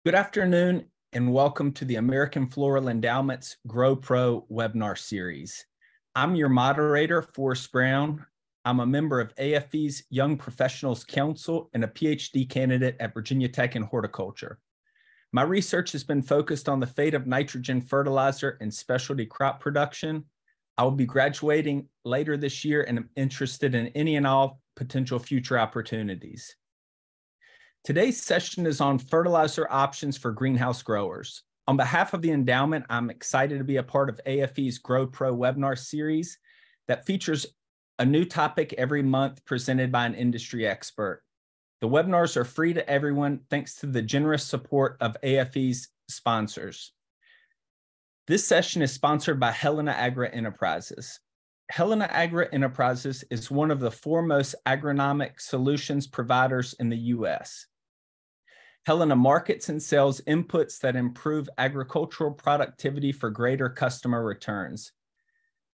Good afternoon and welcome to the American Floral Endowment's Grow Pro webinar series. I'm your moderator, Forrest Brown. I'm a member of AFE's Young Professionals Council and a PhD candidate at Virginia Tech in horticulture. My research has been focused on the fate of nitrogen fertilizer and specialty crop production. I will be graduating later this year and am interested in any and all potential future opportunities. Today's session is on fertilizer options for greenhouse growers. On behalf of the endowment, I'm excited to be a part of AFE's Grow Pro webinar series that features a new topic every month presented by an industry expert. The webinars are free to everyone thanks to the generous support of AFE's sponsors. This session is sponsored by Helena Agri Enterprises. Helena Agri Enterprises is one of the foremost agronomic solutions providers in the U.S. Helena markets and sells inputs that improve agricultural productivity for greater customer returns.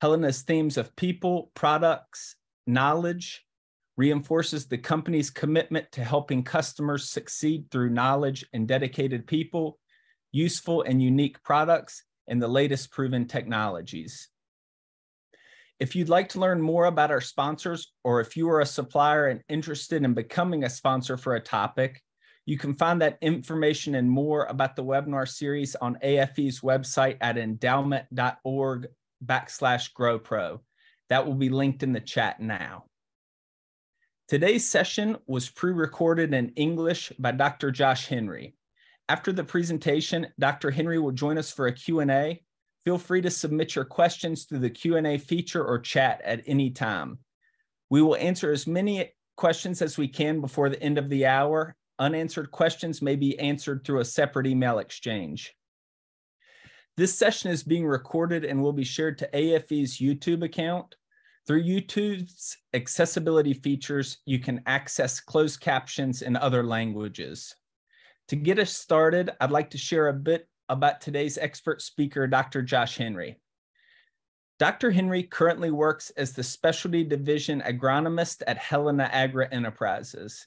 Helena's themes of people, products, knowledge reinforces the company's commitment to helping customers succeed through knowledge and dedicated people, useful and unique products, and the latest proven technologies. If you'd like to learn more about our sponsors, or if you are a supplier and interested in becoming a sponsor for a topic, you can find that information and more about the webinar series on AFE's website at endowment.org/GrowPro. That will be linked in the chat now. Today's session was pre-recorded in English by Dr. Josh Henry. After the presentation, Dr. Henry will join us for a Q&A. Feel free to submit your questions through the Q&A feature or chat at any time. We will answer as many questions as we can before the end of the hour. Unanswered questions may be answered through a separate email exchange. This session is being recorded and will be shared to AFE's YouTube account. Through YouTube's accessibility features, you can access closed captions in other languages. To get us started, I'd like to share a bit about today's expert speaker, Dr. Josh Henry. Dr. Henry currently works as the Specialty Division Agronomist at Helena Agri Enterprises.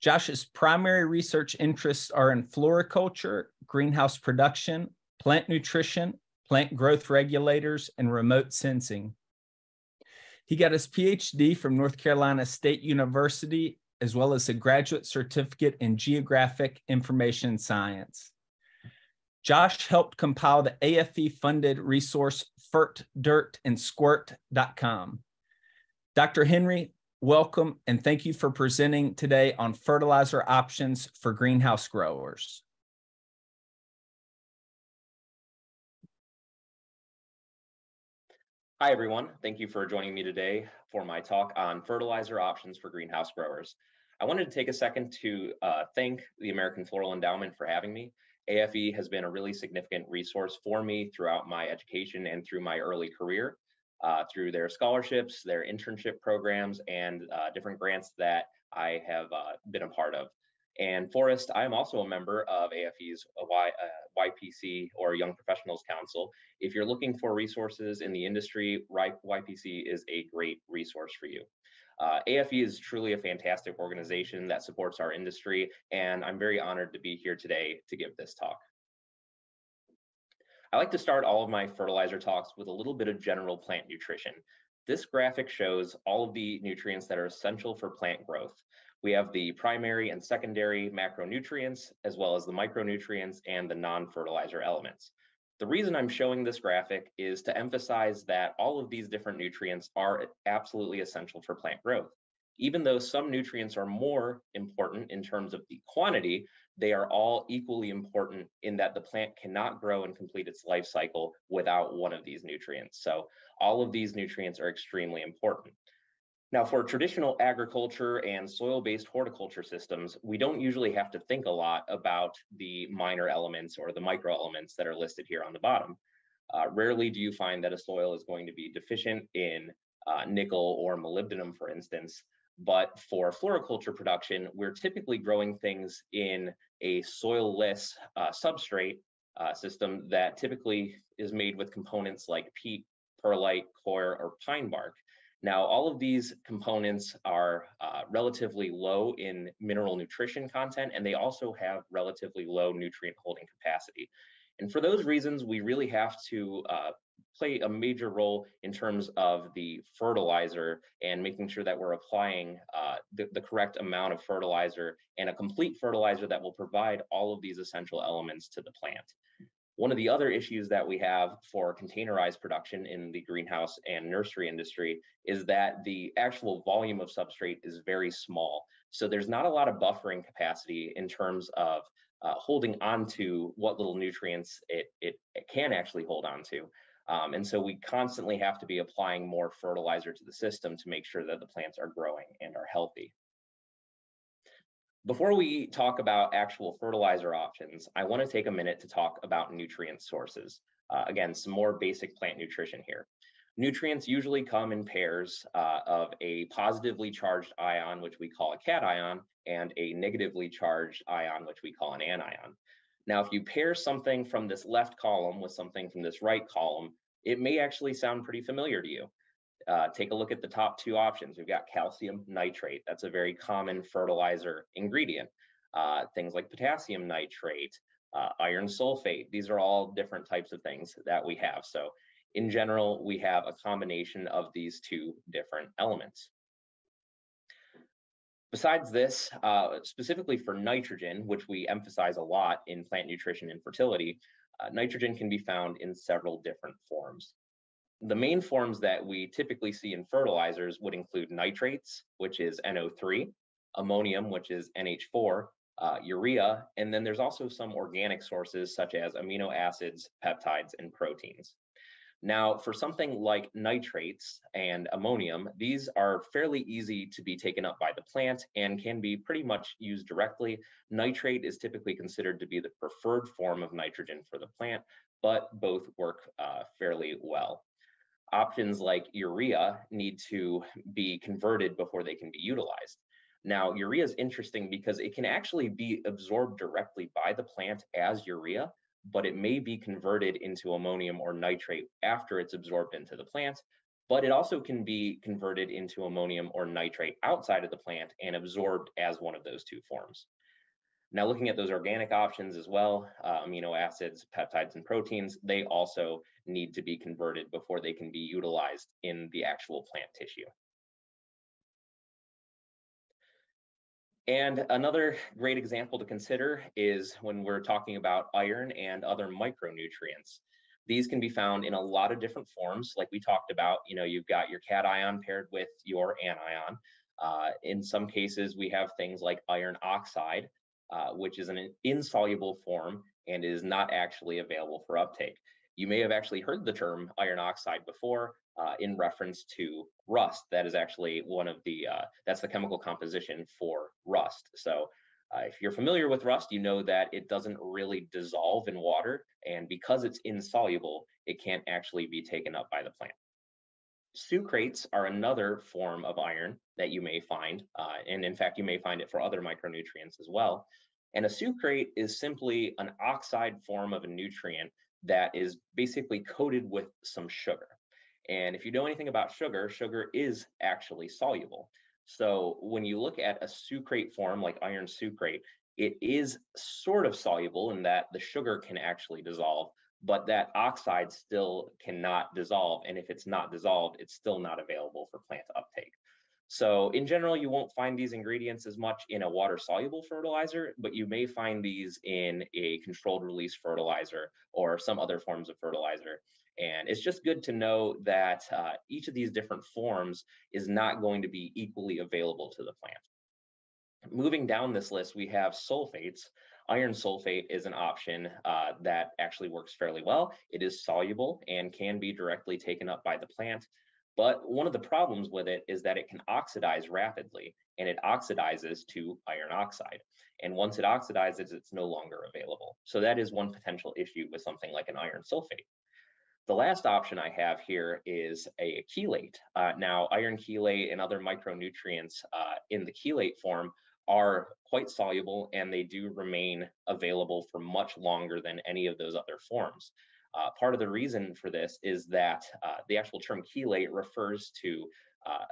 Josh's primary research interests are in floriculture, greenhouse production, plant nutrition, plant growth regulators, and remote sensing. He got his PhD from North Carolina State University, as well as a graduate certificate in geographic information science. Josh helped compile the AFE-funded resource fertdirtandsquirt.com. Dr. Henry, welcome, and thank you for presenting today on fertilizer options for greenhouse growers. Hi, everyone. Thank you for joining me today for my talk on fertilizer options for greenhouse growers. I wanted to take a second to thank the American Floral Endowment for having me. AFE has been a really significant resource for me throughout my education and through my early career. Through their scholarships, their internship programs, and different grants that I have been a part of. And Forrest, I am also a member of AFE's YPC, or Young Professionals Council. If you're looking for resources in the industry, YPC is a great resource for you. AFE is truly a fantastic organization that supports our industry, and I'm very honored to be here today to give this talk. I like to start all of my fertilizer talks with a little bit of general plant nutrition. This graphic shows all of the nutrients that are essential for plant growth. We have the primary and secondary macronutrients, as well as the micronutrients and the non-fertilizer elements. The reason I'm showing this graphic is to emphasize that all of these different nutrients are absolutely essential for plant growth. Even though some nutrients are more important in terms of the quantity, they are all equally important in that the plant cannot grow and complete its life cycle without one of these nutrients. So all of these nutrients are extremely important. Now, for traditional agriculture and soil-based horticulture systems, we don't usually have to think a lot about the minor elements or the micro elements that are listed here on the bottom. Rarely do you find that a soil is going to be deficient in nickel or molybdenum, for instance. But for floriculture production, we're typically growing things in a soil-less substrate system that typically is made with components like peat, perlite, coir, or pine bark. Now, all of these components are relatively low in mineral nutrition content, and they also have relatively low nutrient holding capacity. And for those reasons, we really have to play a major role in terms of the fertilizer and making sure that we're applying the correct amount of fertilizer and a complete fertilizer that will provide all of these essential elements to the plant. One of the other issues that we have for containerized production in the greenhouse and nursery industry is that the actual volume of substrate is very small. So there's not a lot of buffering capacity in terms of holding on to what little nutrients it can actually hold on to. And so we constantly have to be applying more fertilizer to the system to make sure that the plants are growing and are healthy. Before we talk about actual fertilizer options, I want to take a minute to talk about nutrient sources. Again, some more basic plant nutrition here. Nutrients usually come in pairs of a positively charged ion, which we call a cation, and a negatively charged ion, which we call an anion. Now, if you pair something from this left column with something from this right column, it may actually sound pretty familiar to you. Take a look at the top two options. We've got calcium nitrate. That's a very common fertilizer ingredient. Things like potassium nitrate, iron sulfate. These are all different types of things that we have. So in general, we have a combination of these two different elements. Besides this, specifically for nitrogen, which we emphasize a lot in plant nutrition and fertility, nitrogen can be found in several different forms. The main forms that we typically see in fertilizers would include nitrates, which is NO3, ammonium, which is NH4, urea, and then there's also some organic sources such as amino acids, peptides, and proteins. Now, for something like nitrates and ammonium, these are fairly easy to be taken up by the plant and can be pretty much used directly. Nitrate is typically considered to be the preferred form of nitrogen for the plant, but both work fairly well. Options like urea need to be converted before they can be utilized. Now, urea is interesting because it can actually be absorbed directly by the plant as urea, but it may be converted into ammonium or nitrate after it's absorbed into the plant, but it also can be converted into ammonium or nitrate outside of the plant and absorbed as one of those two forms. Now, looking at those organic options as well, amino acids, peptides, and proteins, they also need to be converted before they can be utilized in the actual plant tissue. And another great example to consider is when we're talking about iron and other micronutrients. These can be found in a lot of different forms. Like we talked about, you've got your cation paired with your anion. In some cases, we have things like iron oxide, which is an insoluble form and is not actually available for uptake. You may have actually heard the term iron oxide before in reference to rust. That is actually one of the, that's the chemical composition for rust. So if you're familiar with rust, you know that it doesn't really dissolve in water, and because it's insoluble, it can't actually be taken up by the plant. Sucrates are another form of iron that you may find, and in fact, you may find it for other micronutrients as well. And a sucrate is simply an oxide form of a nutrient that is basically coated with some sugar. And if you know anything about sugar, sugar is actually soluble. So when you look at a sucrate form like iron sucrate, it is sort of soluble in that the sugar can actually dissolve, but that oxide still cannot dissolve. And if it's not dissolved, it's still not available for plant uptake. So in general, you won't find these ingredients as much in a water-soluble fertilizer, but you may find these in a controlled release fertilizer or some other forms of fertilizer. And it's just good to know that each of these different forms is not going to be equally available to the plant. Moving down this list, we have sulfates. Iron sulfate is an option that actually works fairly well. It is soluble and can be directly taken up by the plant. But one of the problems with it is that it can oxidize rapidly, and it oxidizes to iron oxide. And once it oxidizes, it's no longer available. So that is one potential issue with something like an iron sulfate. The last option I have here is a chelate. Now, iron chelate and other micronutrients in the chelate form are quite soluble, and they do remain available for much longer than any of those other forms. Part of the reason for this is that the actual term chelate refers to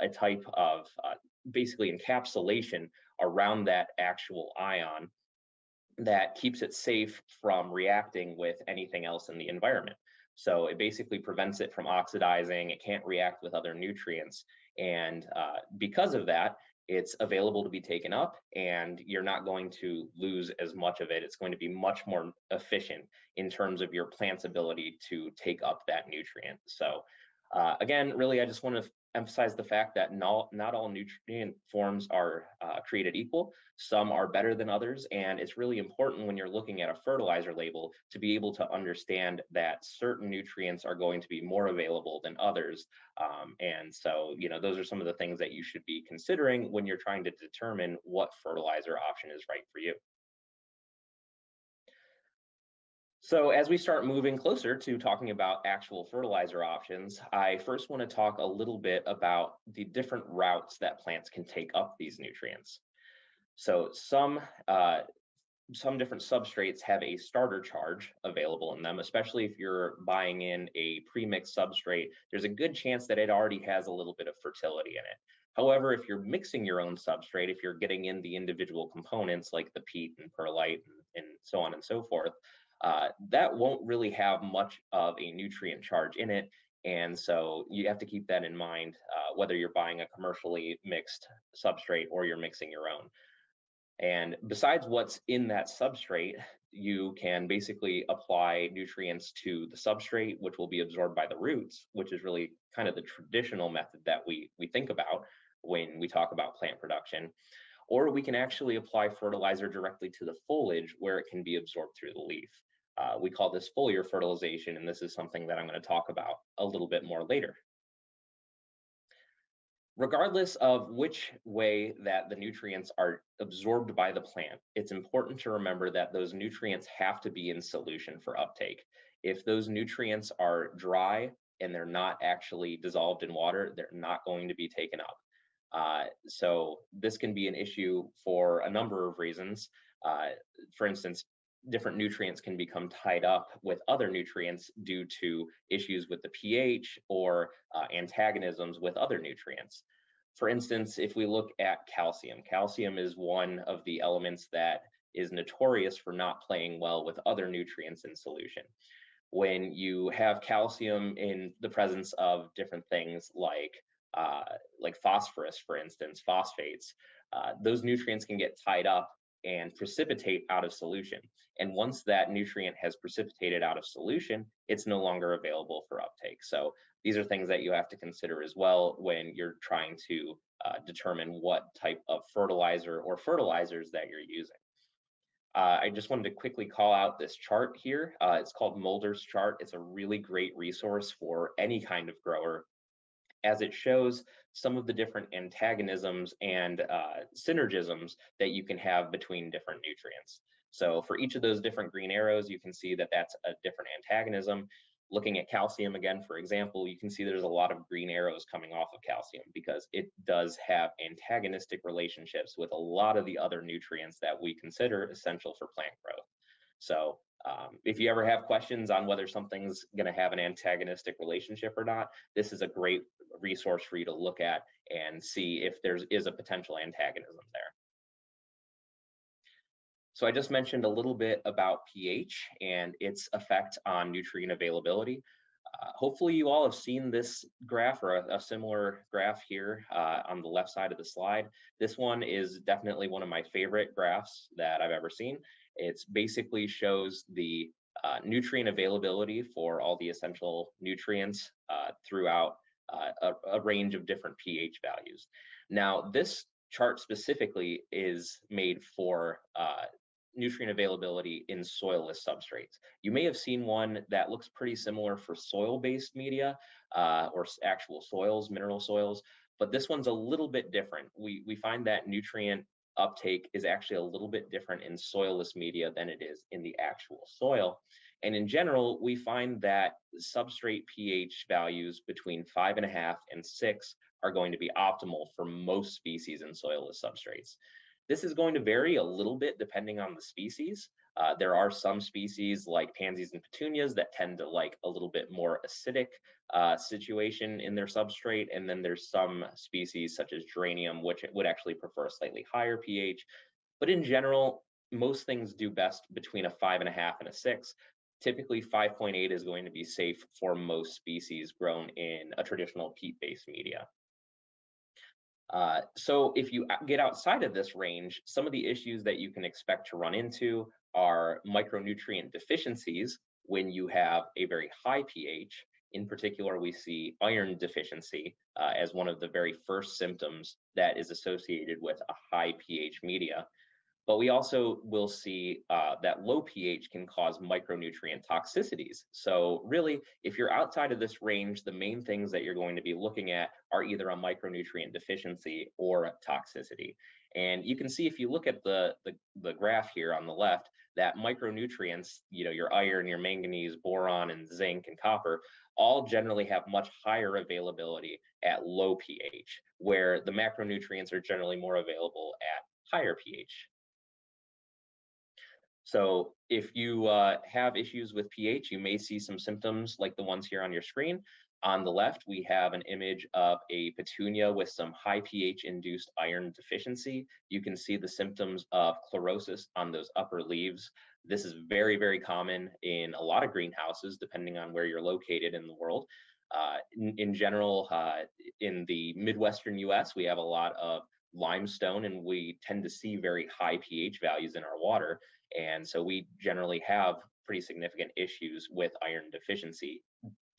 a type of basically encapsulation around that actual ion that keeps it safe from reacting with anything else in the environment. So it basically prevents it from oxidizing. It can't react with other nutrients. And because of that, it's available to be taken up, and you're not going to lose as much of it. It's going to be much more efficient in terms of your plant's ability to take up that nutrient. So again, really, I just want to emphasize the fact that not all nutrient forms are created equal. Some are better than others, and it's really important when you're looking at a fertilizer label to be able to understand that certain nutrients are going to be more available than others. And so, those are some of the things that you should be considering when you're trying to determine what fertilizer option is right for you. So as we start moving closer to talking about actual fertilizer options, I first want to talk a little bit about the different routes that plants can take up these nutrients. So some different substrates have a starter charge available in them, especially if you're buying in a pre-mixed substrate. There's a good chance that it already has a little bit of fertility in it. However, if you're mixing your own substrate, if you're getting in the individual components like the peat and perlite and so on and so forth, that won't really have much of a nutrient charge in it. And so you have to keep that in mind, whether you're buying a commercially mixed substrate or you're mixing your own. And besides what's in that substrate, you can basically apply nutrients to the substrate, which will be absorbed by the roots, which is really kind of the traditional method that we think about when we talk about plant production. Or we can actually apply fertilizer directly to the foliage where it can be absorbed through the leaf. We call this foliar fertilization, and this is something that I'm going to talk about a little bit more later. Regardless of which way that the nutrients are absorbed by the plant, it's important to remember that those nutrients have to be in solution for uptake. If those nutrients are dry and they're not actually dissolved in water, they're not going to be taken up. So this can be an issue for a number of reasons. For instance, different nutrients can become tied up with other nutrients due to issues with the pH or antagonisms with other nutrients. For instance, if we look at calcium, calcium is one of the elements that is notorious for not playing well with other nutrients in solution. When you have calcium in the presence of different things like phosphorus, for instance, phosphates, those nutrients can get tied up and precipitate out of solution. And once that nutrient has precipitated out of solution, it's no longer available for uptake. So these are things that you have to consider as well when you're trying to determine what type of fertilizer or fertilizers that you're using. I just wanted to quickly call out this chart here. It's called Mulder's chart. It's a really great resource for any kind of grower, as it shows some of the different antagonisms and synergisms that you can have between different nutrients. So for each of those different green arrows, you can see that that's a different antagonism. Looking at calcium again, for example, you can see there's a lot of green arrows coming off of calcium because it does have antagonistic relationships with a lot of the other nutrients that we consider essential for plant growth. So if you ever have questions on whether something's going to have an antagonistic relationship or not, this is a great resource for you to look at and see if there is a potential antagonism there. So I just mentioned a little bit about pH and its effect on nutrient availability. Hopefully you all have seen this graph or a similar graph here on the left side of the slide. This one is definitely one of my favorite graphs that I've ever seen. It basically shows the nutrient availability for all the essential nutrients throughout a range of different pH values. Now, this chart specifically is made for nutrient availability in soilless substrates. You may have seen one that looks pretty similar for soil-based media or actual soils, mineral soils, but this one's a little bit different. We find that nutrient uptake is actually a little bit different in soilless media than it is in the actual soil. And in general, we find that substrate pH values between 5.5 and 6 are going to be optimal for most species in soilless substrates. This is going to vary a little bit depending on the species. There are some species like pansies and petunias that tend to like a little bit more acidic situation in their substrate. And then there's some species such as geranium, which would actually prefer a slightly higher pH. But in general, most things do best between a 5.5 and a 6. Typically, 5.8 is going to be safe for most species grown in a traditional peat-based media. So if you get outside of this range, some of the issues that you can expect to run into are micronutrient deficiencies when you have a very high pH. In particular, we see iron deficiency as one of the very first symptoms that is associated with a high pH media. But we also will see that low pH can cause micronutrient toxicities. So really, if you're outside of this range, the main things that you're going to be looking at are either a micronutrient deficiency or toxicity. And you can see if you look at the graph here on the left, that micronutrients, your iron, your manganese, boron, and zinc and copper, all generally have much higher availability at low pH, where the macronutrients are generally more available at higher pH. So if you have issues with pH, you may see some symptoms like the ones here on your screen. On the left, we have an image of a petunia with some high pH induced iron deficiency. You can see the symptoms of chlorosis on those upper leaves. This is very, very common in a lot of greenhouses, depending on where you're located in the world. In general, in the Midwestern US, we have a lot of limestone, and we tend to see very high pH values in our water. And so we generally have pretty significant issues with iron deficiency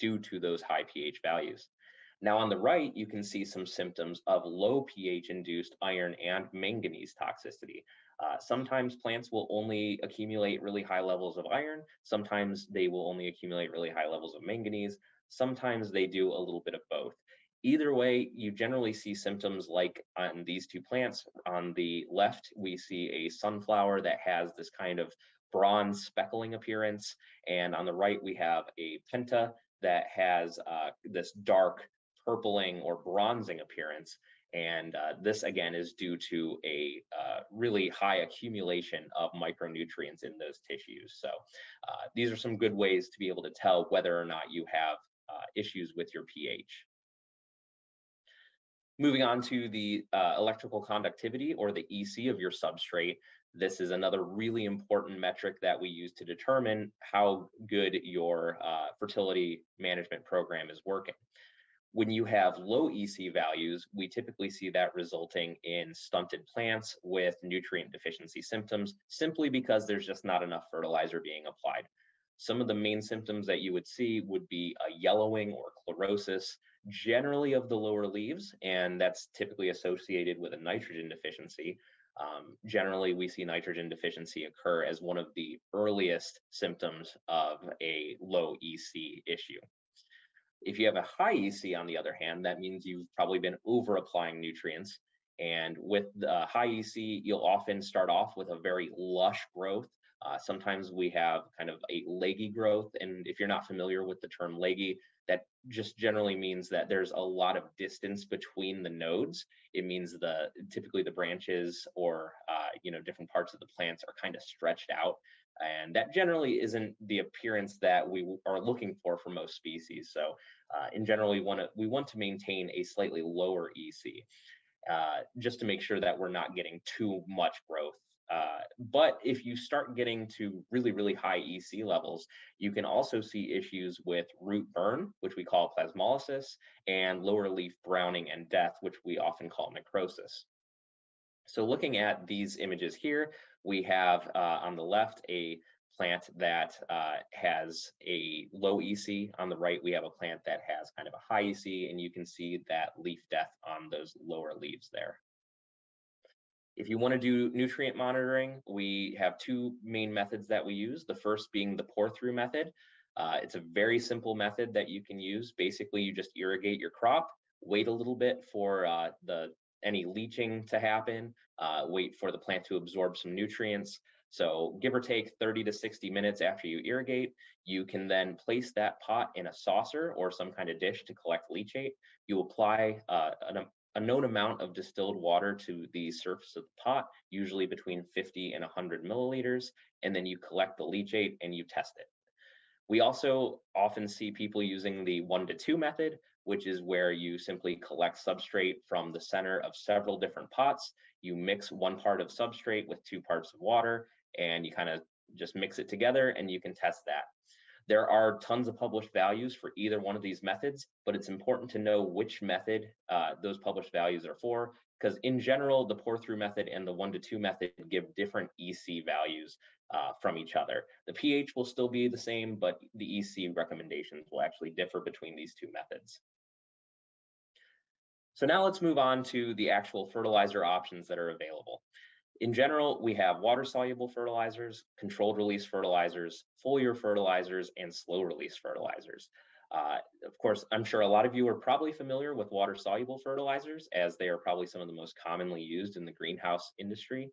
due to those high pH values. Now on the right, you can see some symptoms of low pH induced iron and manganese toxicity. Sometimes plants will only accumulate really high levels of iron. Sometimes they will only accumulate really high levels of manganese. Sometimes they do a little bit of both. Either way, you generally see symptoms like on these two plants. On the left, we see a sunflower that has this kind of bronze speckling appearance. And on the right, we have a penta that has this dark purpling or bronzing appearance. And this, again, is due to a really high accumulation of micronutrients in those tissues. So these are some good ways to be able to tell whether or not you have issues with your pH. Moving on to the electrical conductivity, or the EC, of your substrate. This is another really important metric that we use to determine how good your fertility management program is working. When you have low EC values, we typically see that resulting in stunted plants with nutrient deficiency symptoms, simply because there's just not enough fertilizer being applied. Some of the main symptoms that you would see would be a yellowing or chlorosis, generally of the lower leaves, and that's typically associated with a nitrogen deficiency. Generally, we see nitrogen deficiency occur as one of the earliest symptoms of a low EC issue. If you have a high EC, on the other hand, that means you've probably been over applying nutrients. And with the high EC, you'll often start off with a very lush growth. Sometimes we have kind of a leggy growth. And if you're not familiar with the term leggy, that just generally means that there's a lot of distance between the nodes. It means typically the branches or different parts of the plants are kind of stretched out. And that generally isn't the appearance that we are looking for most species. So in general, we want to maintain a slightly lower EC just to make sure that we're not getting too much growth. But if you start getting to really, really high EC levels, you can also see issues with root burn, which we call plasmolysis, and lower leaf browning and death, which we often call necrosis. So looking at these images here, we have on the left a plant that has a low EC. On the right, we have a plant that has kind of a high EC, and you can see that leaf death on those lower leaves there. If you want to do nutrient monitoring, we have two main methods that we use. The first being the pour-through method. It's a very simple method that you can use. Basically, you just irrigate your crop, wait a little bit for any leaching to happen, wait for the plant to absorb some nutrients. So give or take 30 to 60 minutes after you irrigate, you can then place that pot in a saucer or some kind of dish to collect leachate. You apply a known amount of distilled water to the surface of the pot, usually between 50 and 100 milliliters, and then you collect the leachate and you test it. We also often see people using the 1-to-2 method, which is where you simply collect substrate from the center of several different pots. You mix 1 part of substrate with 2 parts of water, and you kind of just mix it together and you can test that. There are tons of published values for either one of these methods, but it's important to know which method those published values are for, because in general, the pour-through method and the 1-to-2 method give different EC values from each other. The pH will still be the same, but the EC recommendations will actually differ between these 2 methods. So now let's move on to the actual fertilizer options that are available. In general, we have water-soluble fertilizers, controlled release fertilizers, foliar fertilizers, and slow release fertilizers. Of course, I'm sure a lot of you are probably familiar with water-soluble fertilizers, as they are probably some of the most commonly used in the greenhouse industry.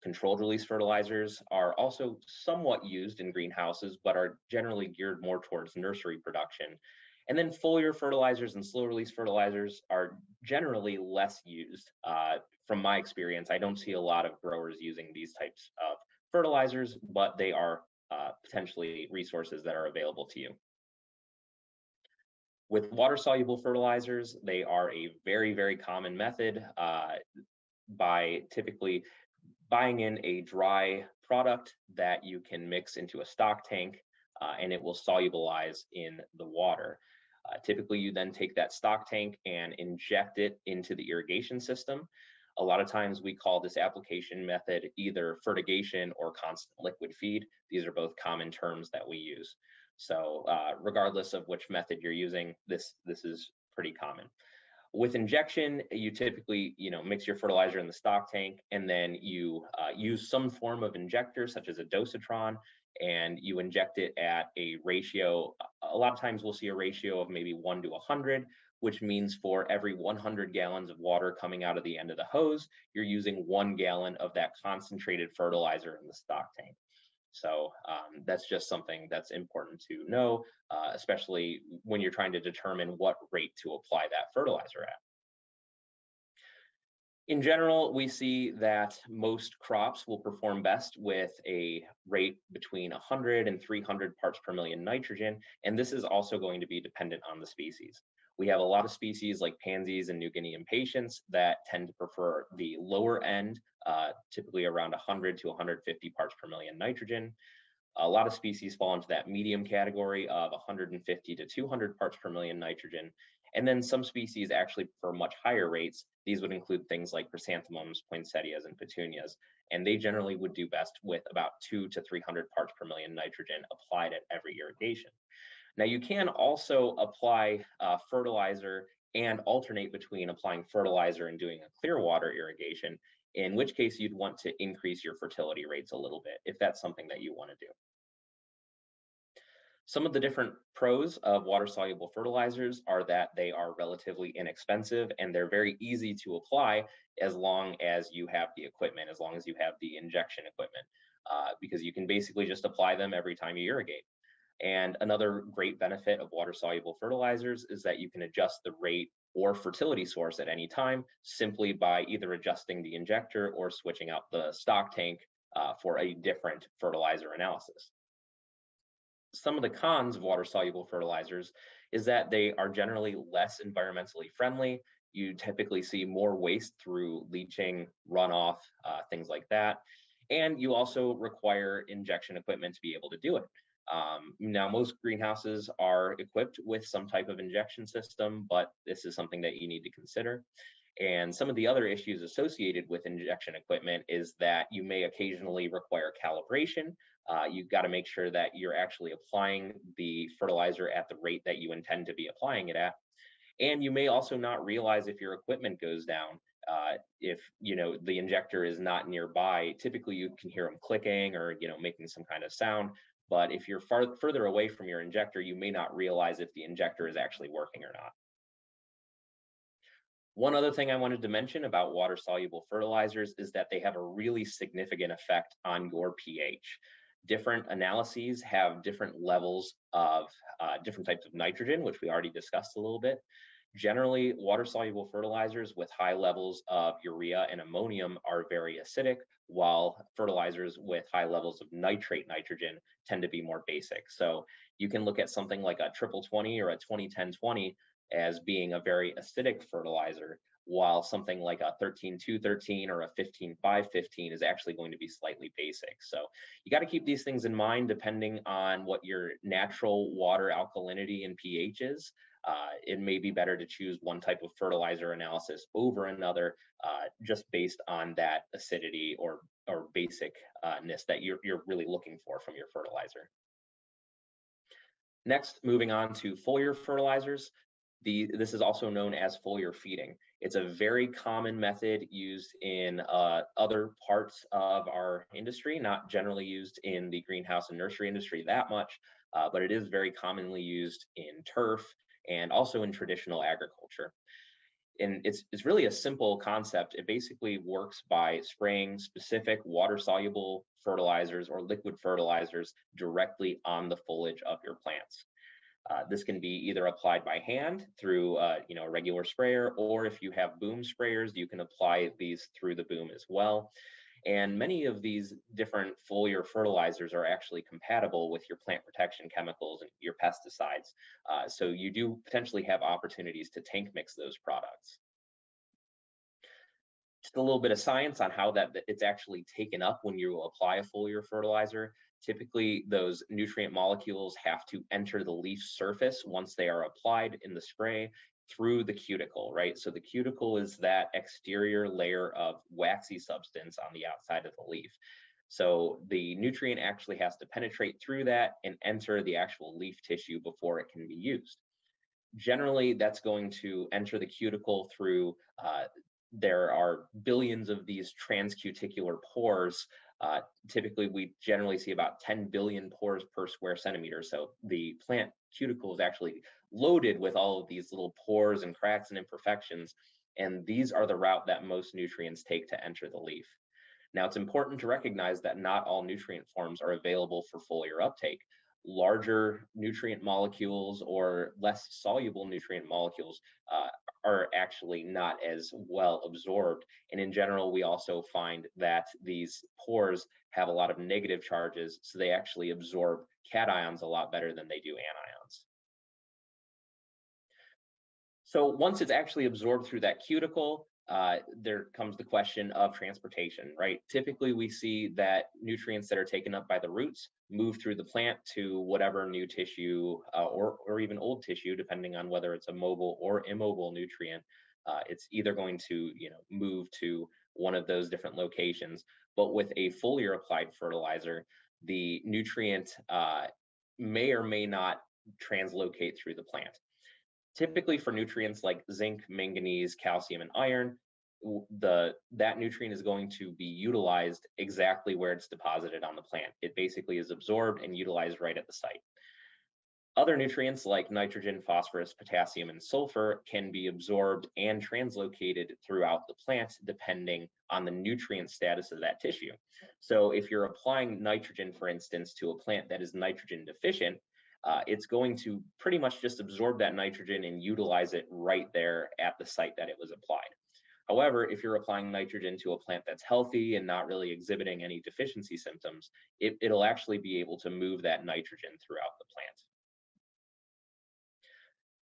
Controlled release fertilizers are also somewhat used in greenhouses, but are generally geared more towards nursery production. And then foliar fertilizers and slow release fertilizers are generally less used. From my experience, I don't see a lot of growers using these types of fertilizers, but they are potentially resources that are available to you. With water-soluble fertilizers, they are a very, very common method by typically buying in a dry product that you can mix into a stock tank and it will solubilize in the water. Typically, you then take that stock tank and inject it into the irrigation system. A lot of times we call this application method either fertigation or constant liquid feed. These are both common terms that we use. So regardless of which method you're using, this is pretty common. With injection, you typically mix your fertilizer in the stock tank, and then you use some form of injector, such as a dosatron, and you inject it at a ratio. A lot of times we'll see a ratio of maybe 1 to 100, which means for every 100 gallons of water coming out of the end of the hose, you're using 1 gallon of that concentrated fertilizer in the stock tank. So that's just something that's important to know, especially when you're trying to determine what rate to apply that fertilizer at. In general, we see that most crops will perform best with a rate between 100 and 300 parts per million nitrogen, and this is also going to be dependent on the species. We have a lot of species like pansies and New Guinea impatiens that tend to prefer the lower end, typically around 100 to 150 parts per million nitrogen. A lot of species fall into that medium category of 150 to 200 parts per million nitrogen. And then some species actually prefer much higher rates. These would include things like chrysanthemums, poinsettias, and petunias. And they generally would do best with about 200 to 300 parts per million nitrogen applied at every irrigation. Now, you can also apply fertilizer and alternate between applying fertilizer and doing a clear water irrigation, in which case you'd want to increase your fertility rates a little bit if that's something that you want to do. Some of the different pros of water-soluble fertilizers are that they are relatively inexpensive and they're very easy to apply as long as you have the equipment, as long as you have the injection equipment, because you can basically just apply them every time you irrigate. And another great benefit of water-soluble fertilizers is that you can adjust the rate or fertility source at any time simply by either adjusting the injector or switching out the stock tank for a different fertilizer analysis. Some of the cons of water-soluble fertilizers is that they are generally less environmentally friendly. You typically see more waste through leaching, runoff, things like that. And you also require injection equipment to be able to do it. Now, most greenhouses are equipped with some type of injection system, but this is something that you need to consider. And some of the other issues associated with injection equipment is that you may occasionally require calibration. You've got to make sure that you're actually applying the fertilizer at the rate that you intend to be applying it at. And you may also not realize if your equipment goes down. If the injector is not nearby, typically you can hear them clicking or making some kind of sound. But if you're further away from your injector, you may not realize if the injector is actually working or not. One other thing I wanted to mention about water-soluble fertilizers is that they have a really significant effect on your pH. Different analyses have different levels of different types of nitrogen, which we already discussed a little bit. Generally, water-soluble fertilizers with high levels of urea and ammonium are very acidic, while fertilizers with high levels of nitrate nitrogen tend to be more basic. So you can look at something like a triple 20 or a 20-10-20 as being a very acidic fertilizer, while something like a 13-2-13 or a 15-5-15 is actually going to be slightly basic. So you got to keep these things in mind depending on what your natural water alkalinity and pH is. It may be better to choose one type of fertilizer analysis over another, just based on that acidity or basicness that you're really looking for from your fertilizer. Next, moving on to foliar fertilizers. This is also known as foliar feeding. It's a very common method used in other parts of our industry, not generally used in the greenhouse and nursery industry that much, but it is very commonly used in turf and also in traditional agriculture. And it's really a simple concept. It basically works by spraying specific water-soluble fertilizers or liquid fertilizers directly on the foliage of your plants. This can be either applied by hand through a regular sprayer, or if you have boom sprayers, you can apply these through the boom as well. And many of these different foliar fertilizers are actually compatible with your plant protection chemicals and your pesticides. So you do potentially have opportunities to tank mix those products. Just a little bit of science on how that it's actually taken up when you apply a foliar fertilizer. Typically, those nutrient molecules have to enter the leaf surface once they are applied in the spray through the cuticle, right? So the cuticle is that exterior layer of waxy substance on the outside of the leaf. So the nutrient actually has to penetrate through that and enter the actual leaf tissue before it can be used. Generally, that's going to enter the cuticle through there are billions of these transcuticular pores. Typically, we generally see about 10 billion pores per square centimeter. So the plant cuticle is actually loaded with all of these little pores and cracks and imperfections. And these are the route that most nutrients take to enter the leaf. Now, it's important to recognize that not all nutrient forms are available for foliar uptake. Larger nutrient molecules or less soluble nutrient molecules are actually not as well absorbed. And in general, we also find that these pores have a lot of negative charges, so they actually absorb cations a lot better than they do anions. So once it's actually absorbed through that cuticle, there comes the question of transportation, right? Typically, we see that nutrients that are taken up by the roots move through the plant to whatever new tissue or even old tissue, depending on whether it's a mobile or immobile nutrient. It's either going to move to one of those different locations. But with a foliar applied fertilizer, the nutrient may or may not translocate through the plant. Typically for nutrients like zinc, manganese, calcium, and iron, that nutrient is going to be utilized exactly where it's deposited on the plant. It basically is absorbed and utilized right at the site. Other nutrients like nitrogen, phosphorus, potassium, and sulfur can be absorbed and translocated throughout the plant depending on the nutrient status of that tissue. So if you're applying nitrogen, for instance, to a plant that is nitrogen deficient, it's going to pretty much just absorb that nitrogen and utilize it right there at the site that it was applied. However, if you're applying nitrogen to a plant that's healthy and not really exhibiting any deficiency symptoms, it'll actually be able to move that nitrogen throughout the plant.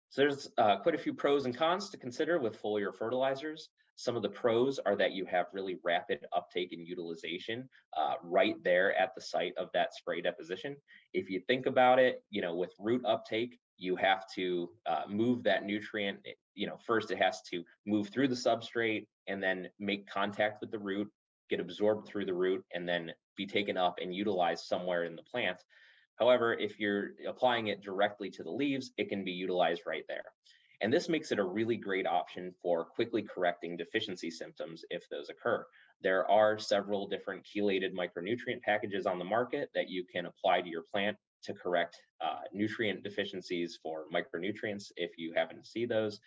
So there's quite a few pros and cons to consider with foliar fertilizers. Some of the pros are that you have really rapid uptake and utilization right there at the site of that spray deposition. If you think about it, with root uptake, you have to move that nutrient. First it has to move through the substrate and then make contact with the root, get absorbed through the root, and then be taken up and utilized somewhere in the plant. However, if you're applying it directly to the leaves, it can be utilized right there. And this makes it a really great option for quickly correcting deficiency symptoms if those occur. There are several different chelated micronutrient packages on the market that you can apply to your plant to correct nutrient deficiencies for micronutrients if you happen to see those.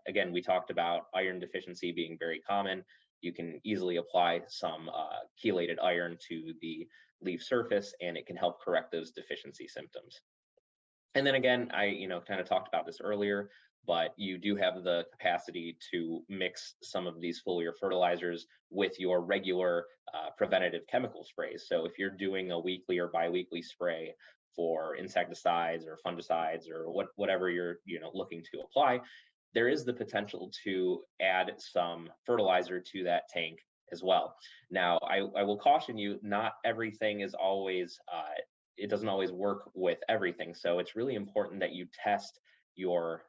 Again, we talked about iron deficiency being very common. You can easily apply some chelated iron to the leaf surface, and it can help correct those deficiency symptoms. And then again, I kind of talked about this earlier, but you do have the capacity to mix some of these foliar fertilizers with your regular preventative chemical sprays. So if you're doing a weekly or biweekly spray for insecticides or fungicides or whatever you're looking to apply, there is the potential to add some fertilizer to that tank as well. Now, I will caution you, not everything is always it doesn't always work with everything. So it's really important that you test your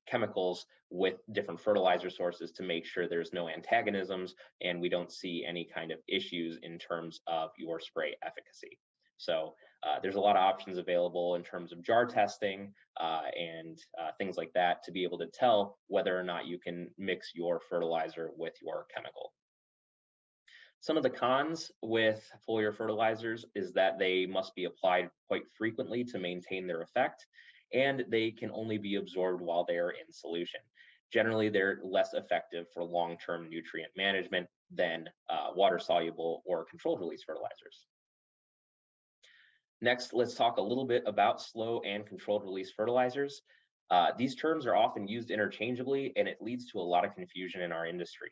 chemicals with different fertilizer sources to make sure there's no antagonisms and we don't see any kind of issues in terms of your spray efficacy. So there's a lot of options available in terms of jar testing and things like that to be able to tell whether or not you can mix your fertilizer with your chemical. Some of the cons with foliar fertilizers is that they must be applied quite frequently to maintain their effect, and they can only be absorbed while they are in solution. Generally, they're less effective for long-term nutrient management than water-soluble or controlled release fertilizers. Next, let's talk a little bit about slow and controlled release fertilizers. These terms are often used interchangeably, and it leads to a lot of confusion in our industry.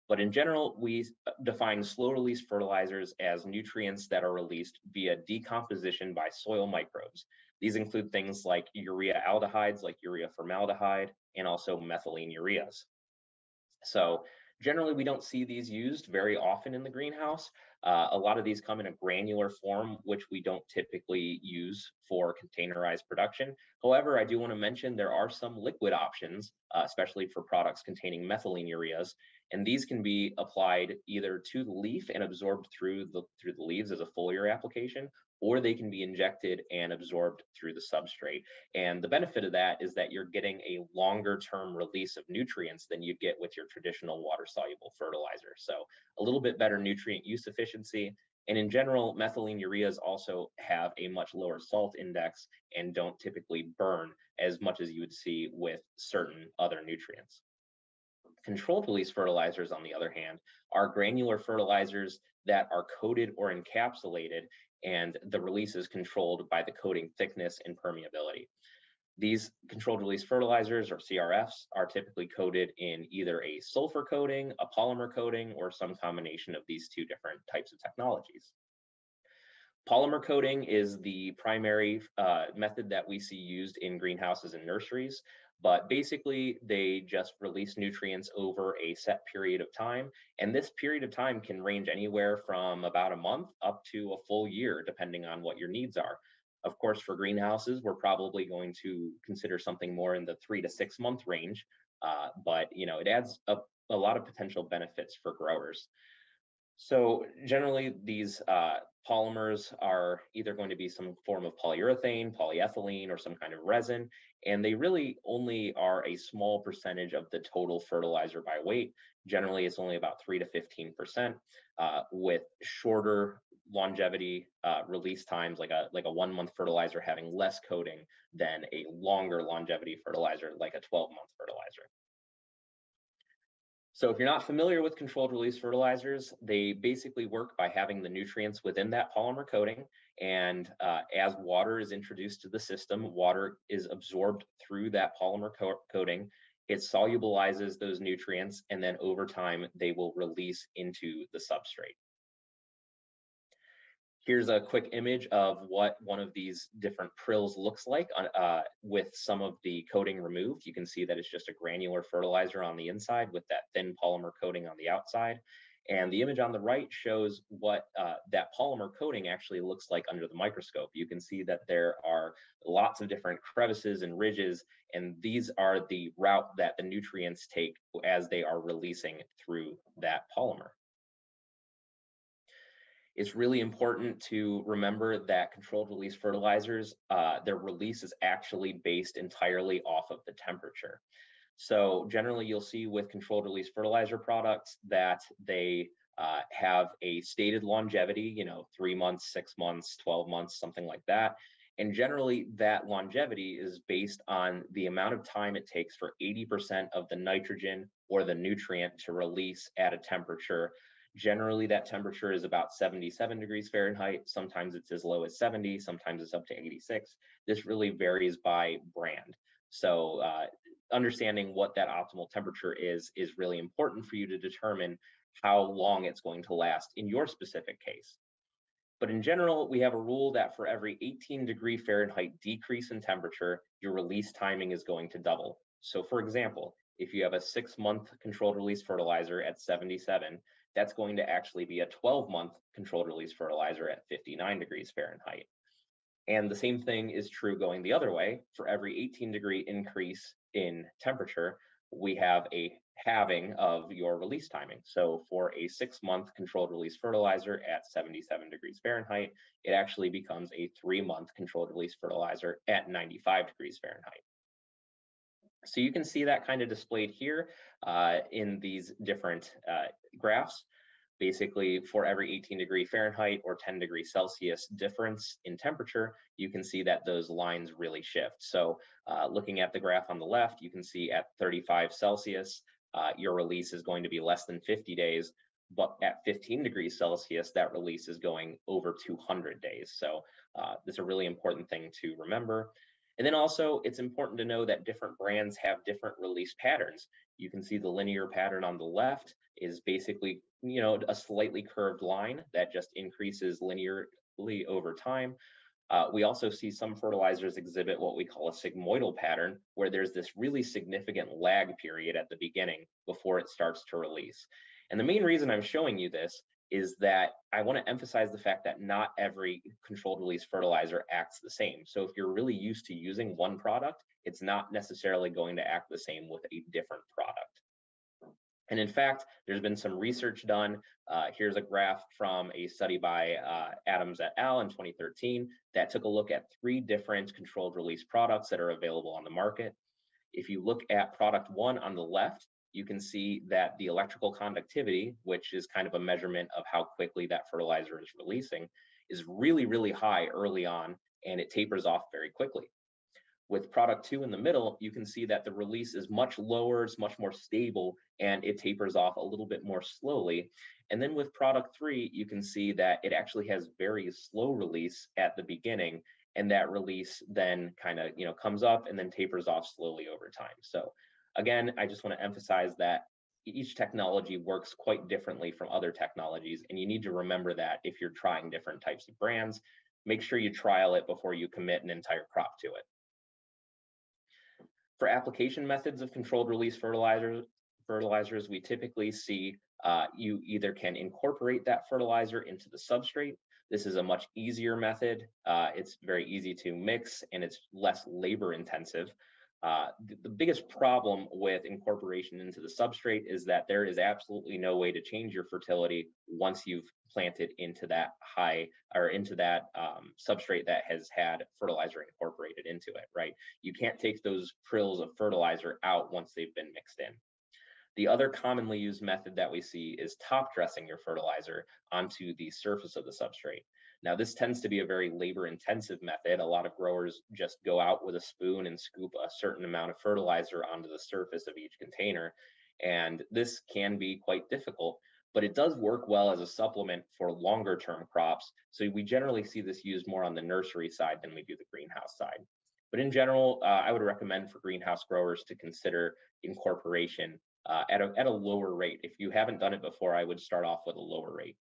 But in general, we define slow release fertilizers as nutrients that are released via decomposition by soil microbes. These include things like urea aldehydes, like urea formaldehyde, and also methylene ureas. So generally, we don't see these used very often in the greenhouse. A lot of these come in a granular form, which we don't typically use for containerized production. However, I do want to mention there are some liquid options, especially for products containing methylene ureas, and these can be applied either to the leaf and absorbed through the leaves as a foliar application, or they can be injected and absorbed through the substrate. And the benefit of that is that you're getting a longer term release of nutrients than you'd get with your traditional water soluble fertilizer. So a little bit better nutrient use efficiency. And in general, methylene ureas also have a much lower salt index and don't typically burn as much as you would see with certain other nutrients. Controlled release fertilizers, on the other hand, are granular fertilizers that are coated or encapsulated, and the release is controlled by the coating thickness and permeability. These controlled release fertilizers, or CRFs, are typically coated in either a sulfur coating, a polymer coating, or some combination of these two different types of technologies. Polymer coating is the primary method that we see used in greenhouses and nurseries, but basically they just release nutrients over a set period of time, and this period of time can range anywhere from about a month up to a full year, depending on what your needs are. Of course, for greenhouses, we're probably going to consider something more in the 3 to 6 month range, but it adds up a lot of potential benefits for growers. So generally, these polymers are either going to be some form of polyurethane, polyethylene, or some kind of resin, and they really only are a small percentage of the total fertilizer by weight. Generally, it's only about 3 to 15%, with shorter longevity release times, like a 1 month fertilizer having less coating than a longer longevity fertilizer, like a 12-month fertilizer. So if you're not familiar with controlled release fertilizers, they basically work by having the nutrients within that polymer coating. And as water is introduced to the system, water is absorbed through that polymer coating. It solubilizes those nutrients, and then over time, they will release into the substrate. Here's a quick image of what one of these different prills looks like with some of the coating removed. You can see that it's just a granular fertilizer on the inside with that thin polymer coating on the outside. And the image on the right shows what that polymer coating actually looks like under the microscope. You can see that there are lots of different crevices and ridges, and these are the route that the nutrients take as they are releasing through that polymer. It's really important to remember that controlled release fertilizers, their release is actually based entirely off of the temperature. So generally you'll see with controlled release fertilizer products that they have a stated longevity, 3 months, 6 months, 12 months, something like that. And generally that longevity is based on the amount of time it takes for 80% of the nitrogen or the nutrient to release at a temperature Generally, that temperature is about 77 degrees Fahrenheit. Sometimes it's as low as 70, sometimes it's up to 86. This really varies by brand. So understanding what that optimal temperature is really important for you to determine how long it's going to last in your specific case. But in general, we have a rule that for every 18-degree Fahrenheit decrease in temperature, your release timing is going to double. So for example, if you have a 6-month controlled release fertilizer at 77, that's going to actually be a 12-month controlled release fertilizer at 59 degrees Fahrenheit. And the same thing is true going the other way. For every 18-degree increase in temperature, we have a halving of your release timing. So for a 6-month controlled release fertilizer at 77 degrees Fahrenheit, it actually becomes a 3-month controlled release fertilizer at 95 degrees Fahrenheit. So you can see that kind of displayed here in these different graphs. Basically, for every 18-degree Fahrenheit or 10-degree Celsius difference in temperature, you can see that those lines really shift. So looking at the graph on the left, you can see at 35 Celsius, your release is going to be less than 50 days, but at 15 degrees Celsius, that release is going over 200 days. So that's a really important thing to remember. And then also, it's important to know that different brands have different release patterns. You can see the linear pattern on the left is basically, a slightly curved line that just increases linearly over time. We also see some fertilizers exhibit what we call a sigmoidal pattern, where there's this really significant lag period at the beginning before it starts to release. And the main reason I'm showing you this is that I want to emphasize the fact that not every controlled release fertilizer acts the same. So if you're really used to using one product, it's not necessarily going to act the same with a different product. And in fact, there's been some research done. Here's a graph from a study by Adams et al. In 2013 that took a look at 3 different controlled release products that are available on the market. If you look at product 1 on the left, you can see that the electrical conductivity, which is kind of a measurement of how quickly that fertilizer is releasing, is really, really high early on, and it tapers off very quickly. With product 2 in the middle, you can see that the release is much lower, it's much more stable, and it tapers off a little bit more slowly. And then with product 3, you can see that it actually has very slow release at the beginning, and that release then kind of comes up and then tapers off slowly over time. So again, I just want to emphasize that each technology works quite differently from other technologies, and you need to remember that if you're trying different types of brands, make sure you trial it before you commit an entire crop to it. For application methods of controlled release fertilizers, we typically see you either can incorporate that fertilizer into the substrate. This is a much easier method. It's very easy to mix, and it's less labor intensive. The biggest problem with incorporation into the substrate is that there is absolutely no way to change your fertility once you've planted into that substrate that has had fertilizer incorporated into it, right? You can't take those prills of fertilizer out once they've been mixed in. The other commonly used method that we see is top dressing your fertilizer onto the surface of the substrate. Now, this tends to be a very labor-intensive method. A lot of growers just go out with a spoon and scoop a certain amount of fertilizer onto the surface of each container, and this can be quite difficult, but it does work well as a supplement for longer-term crops, so we generally see this used more on the nursery side than we do the greenhouse side. But in general, I would recommend for greenhouse growers to consider incorporation at a lower rate. If you haven't done it before, I would start off with a lower rate.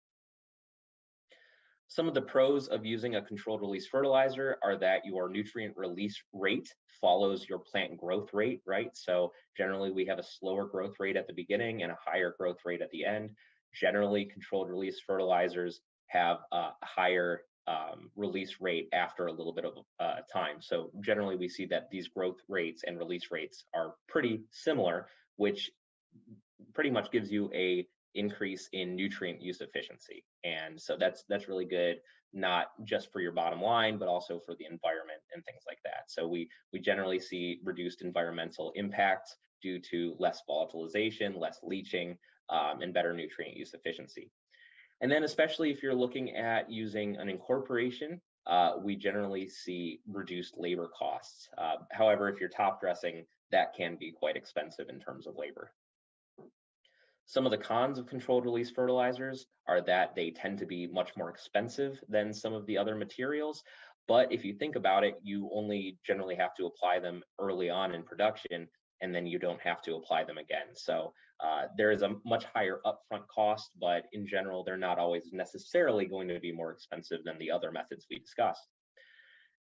Some of the pros of using a controlled release fertilizer are that your nutrient release rate follows your plant growth rate, right? So generally we have a slower growth rate at the beginning and a higher growth rate at the end. Generally, controlled release fertilizers have a higher release rate after a little bit of time. So generally we see that these growth rates and release rates are pretty similar, which pretty much gives you a increase in nutrient use efficiency. And so that's really good, not just for your bottom line, but also for the environment and things like that. So we generally see reduced environmental impacts due to less volatilization, less leaching, and better nutrient use efficiency. And then especially if you're looking at using an incorporation, we generally see reduced labor costs. However, if you're top dressing, that can be quite expensive in terms of labor. Some of the cons of controlled release fertilizers are that they tend to be much more expensive than some of the other materials. But if you think about it, you only generally have to apply them early on in production, and then you don't have to apply them again. So there is a much higher upfront cost, but in general, they're not always necessarily going to be more expensive than the other methods we discussed.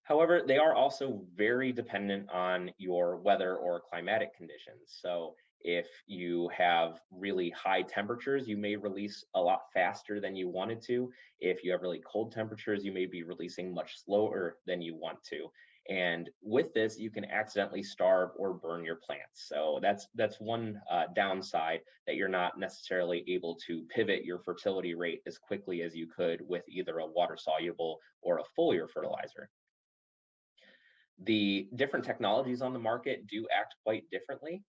However, they are also very dependent on your weather or climatic conditions. So if you have really high temperatures, you may release a lot faster than you wanted to. If you have really cold temperatures, you may be releasing much slower than you want to. And with this, you can accidentally starve or burn your plants. So that's one downside, that you're not necessarily able to pivot your fertility rate as quickly as you could with either a water-soluble or a foliar fertilizer. The different technologies on the market do act quite differently,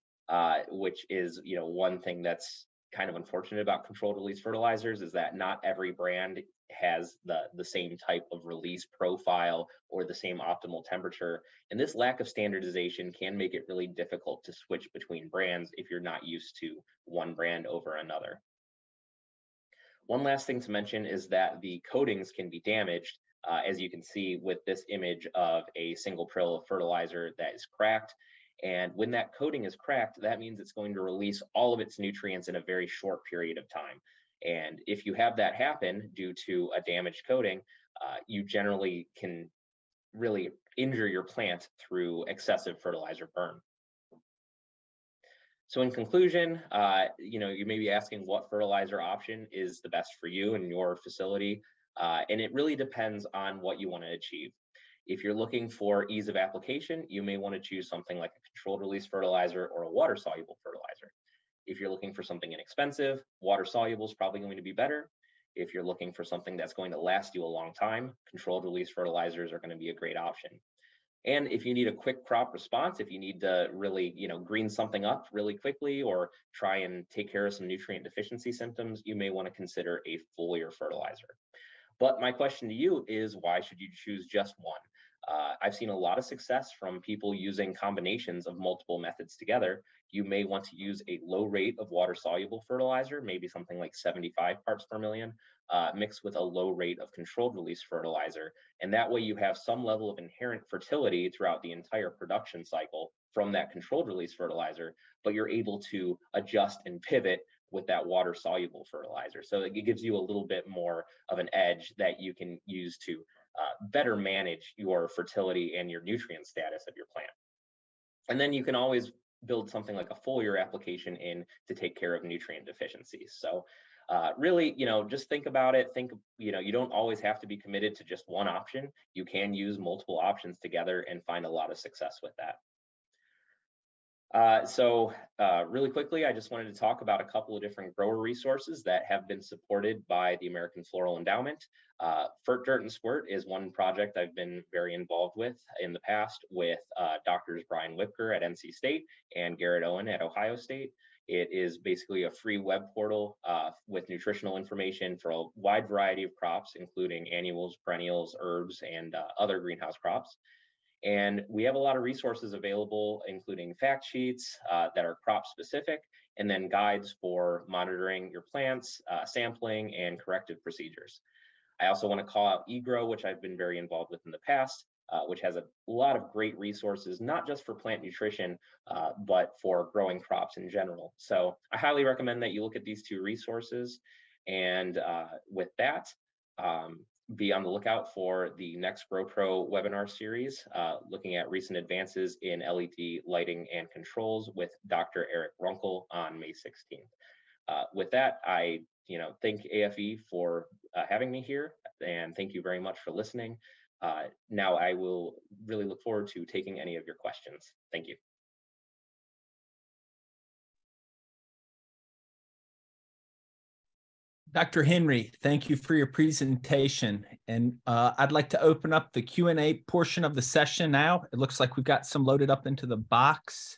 which is, one thing that's kind of unfortunate about controlled release fertilizers, is that not every brand has the same type of release profile or the same optimal temperature. And this lack of standardization can make it really difficult to switch between brands if you're not used to one brand over another. One last thing to mention is that the coatings can be damaged, as you can see with this image of a single prill of fertilizer that is cracked. And when that coating is cracked, that means it's going to release all of its nutrients in a very short period of time. And if you have that happen due to a damaged coating, you generally can really injure your plant through excessive fertilizer burn. So in conclusion, you may be asking what fertilizer option is the best for you and your facility. And it really depends on what you want to achieve. If you're looking for ease of application, you may want to choose something like a controlled release fertilizer or a water-soluble fertilizer. If you're looking for something inexpensive, water-soluble is probably going to be better. If you're looking for something that's going to last you a long time, controlled release fertilizers are going to be a great option. And if you need a quick crop response, if you need to really, green something up really quickly or try and take care of some nutrient deficiency symptoms, you may want to consider a foliar fertilizer. But my question to you is, why should you choose just one? I've seen a lot of success from people using combinations of multiple methods together. You may want to use a low rate of water-soluble fertilizer, maybe something like 75 parts per million, mixed with a low rate of controlled release fertilizer. And that way you have some level of inherent fertility throughout the entire production cycle from that controlled release fertilizer, but you're able to adjust and pivot with that water-soluble fertilizer. So it gives you a little bit more of an edge that you can use to better manage your fertility and your nutrient status of your plant. And then you can always build something like a foliar application in to take care of nutrient deficiencies. So really, just think about it. You don't always have to be committed to just one option. You can use multiple options together and find a lot of success with that. So really quickly, I just wanted to talk about a couple of different grower resources that have been supported by the American Floral Endowment. Fert, Dirt, and Squirt is one project I've been very involved with in the past with doctors Brian Whipker at NC State and Garrett Owen at Ohio State. It is basically a free web portal with nutritional information for a wide variety of crops, including annuals, perennials, herbs, and other greenhouse crops. And we have a lot of resources available, including fact sheets that are crop specific, and then guides for monitoring your plants, sampling, and corrective procedures. I also want to call out eGrow, which I've been very involved with in the past, which has a lot of great resources, not just for plant nutrition, but for growing crops in general. So I highly recommend that you look at these two resources. And with that, be on the lookout for the next GrowPro webinar series, looking at recent advances in LED lighting and controls with Dr. Eric Runkle on May 16th. With that, I thank AFE for having me here, and thank you very much for listening. Now I will really look forward to taking any of your questions. Thank you. Dr. Henry, thank you for your presentation. And I'd like to open up the Q&A portion of the session now. It looks like we've got some loaded up into the box.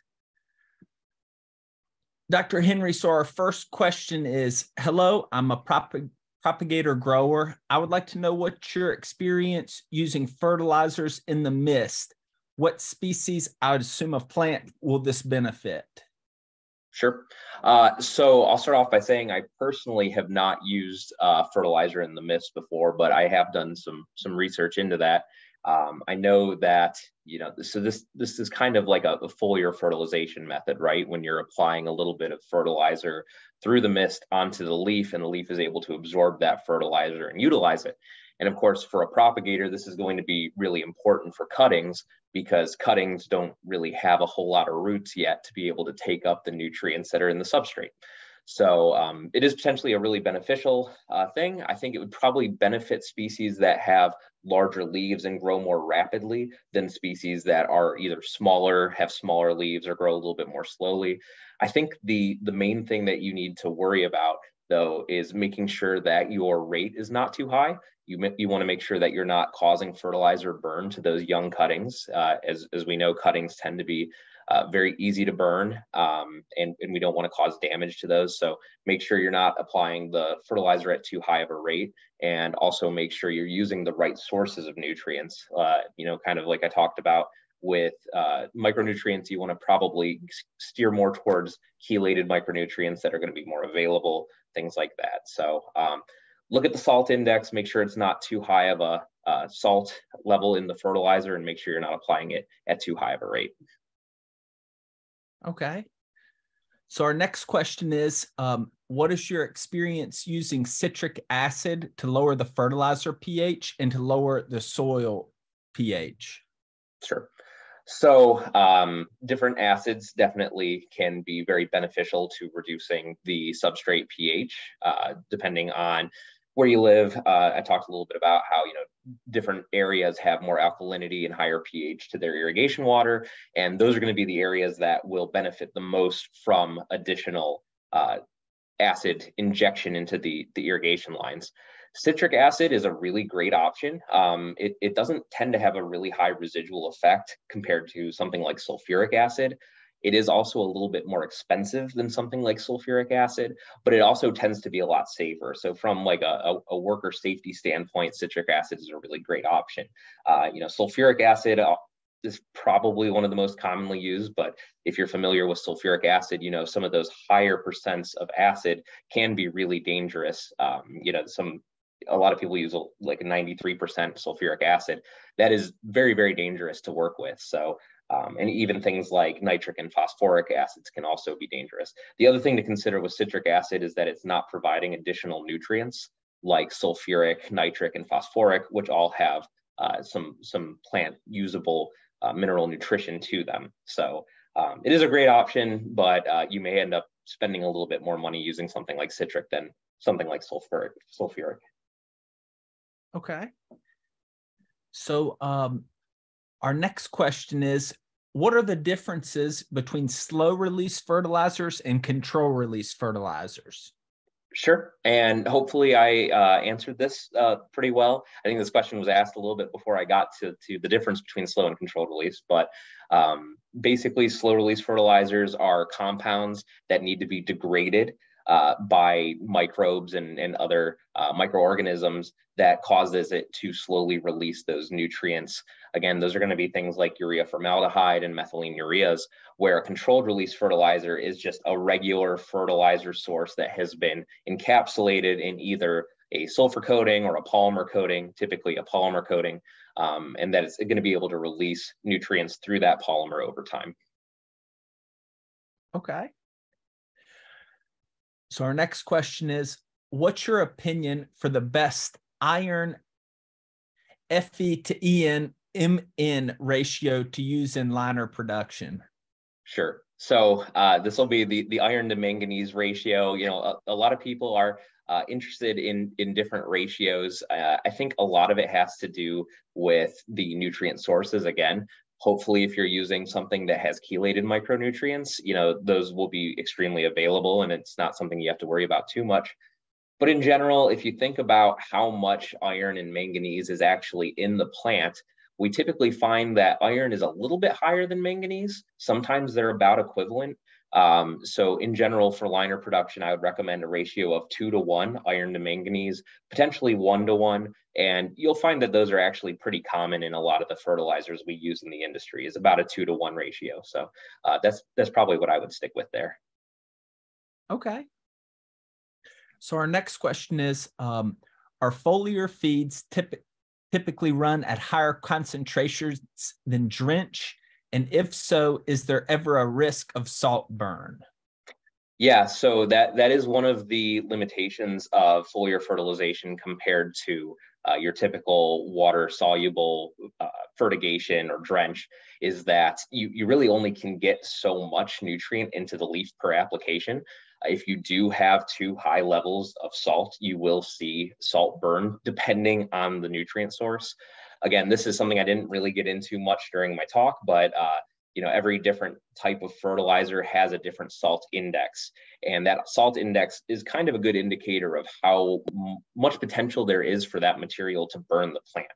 Dr. Henry, so our first question is, hello, I'm a propagator grower. I would like to know what's your experience using fertilizers in the mist. What species, I would assume, of plant will this benefit? Sure. So I'll start off by saying I personally have not used fertilizer in the mist before, but I have done some research into that. I know that, so this is kind of like a foliar fertilization method, right? When you're applying a little bit of fertilizer through the mist onto the leaf, and the leaf is able to absorb that fertilizer and utilize it. And of course, for a propagator, this is going to be really important for cuttings, because cuttings don't really have a whole lot of roots yet to be able to take up the nutrients that are in the substrate. So it is potentially a really beneficial thing. I think it would probably benefit species that have larger leaves and grow more rapidly than species that are either smaller, have smaller leaves, or grow a little bit more slowly. I think the main thing that you need to worry about, though, is making sure that your rate is not too high. You want to make sure that you're not causing fertilizer burn to those young cuttings. As we know, cuttings tend to be very easy to burn, and we don't want to cause damage to those. So make sure you're not applying the fertilizer at too high of a rate, and also make sure you're using the right sources of nutrients. Kind of like I talked about with micronutrients, you want to probably steer more towards chelated micronutrients that are going to be more available, things like that. So look at the salt index, make sure it's not too high of a salt level in the fertilizer, and make sure you're not applying it at too high of a rate. Okay. So our next question is, what is your experience using citric acid to lower the fertilizer pH and to lower the soil pH? Sure. So different acids definitely can be very beneficial to reducing the substrate pH, depending on where you live. I talked a little bit about how, different areas have more alkalinity and higher pH to their irrigation water, and those are going to be the areas that will benefit the most from additional acid injection into the irrigation lines. Citric acid is a really great option. It doesn't tend to have a really high residual effect compared to something like sulfuric acid. It is also a little bit more expensive than something like sulfuric acid, but it also tends to be a lot safer. So from like a worker safety standpoint, citric acid is a really great option. Sulfuric acid is probably one of the most commonly used, but if you're familiar with sulfuric acid, some of those higher percents of acid can be really dangerous. A lot of people use like a 93% sulfuric acid. That is very, very dangerous to work with. So, and even things like nitric and phosphoric acids can also be dangerous. The other thing to consider with citric acid is that it's not providing additional nutrients like sulfuric, nitric, and phosphoric, which all have some plant usable mineral nutrition to them. So it is a great option, but you may end up spending a little bit more money using something like citric than something like sulfuric. Okay. So our next question is, what are the differences between slow release fertilizers and control release fertilizers? Sure. And hopefully I answered this pretty well. I think this question was asked a little bit before I got to the difference between slow and controlled release. But basically, slow release fertilizers are compounds that need to be degraded by microbes and other microorganisms that causes it to slowly release those nutrients. Again, those are going to be things like urea formaldehyde and methylene ureas, where a controlled release fertilizer is just a regular fertilizer source that has been encapsulated in either a sulfur coating or a polymer coating, typically a polymer coating, and that it's going to be able to release nutrients through that polymer over time. Okay. So our next question is, what's your opinion for the best iron Fe to En Mn ratio to use in liner production? Sure. So this will be the iron to manganese ratio. A lot of people are interested in different ratios. I think a lot of it has to do with the nutrient sources. Again, hopefully, if you're using something that has chelated micronutrients, those will be extremely available, and it's not something you have to worry about too much. But in general, if you think about how much iron and manganese is actually in the plant, we typically find that iron is a little bit higher than manganese. Sometimes they're about equivalent. So in general, for liner production, I would recommend a ratio of 2-to-1 iron to manganese, potentially 1-to-1. And you'll find that those are actually pretty common in a lot of the fertilizers we use in the industry, is about a 2-to-1 ratio. So that's probably what I would stick with there. Okay. So our next question is, are foliar feeds typically run at higher concentrations than drench? And if so, is there ever a risk of salt burn? Yeah, so that is one of the limitations of foliar fertilization compared to your typical water soluble fertigation or drench, is that you really only can get so much nutrient into the leaf per application. If you do have too high levels of salt, you will see salt burn depending on the nutrient source. Again, this is something I didn't really get into much during my talk, but every different type of fertilizer has a different salt index, and that salt index is kind of a good indicator of how much potential there is for that material to burn the plant.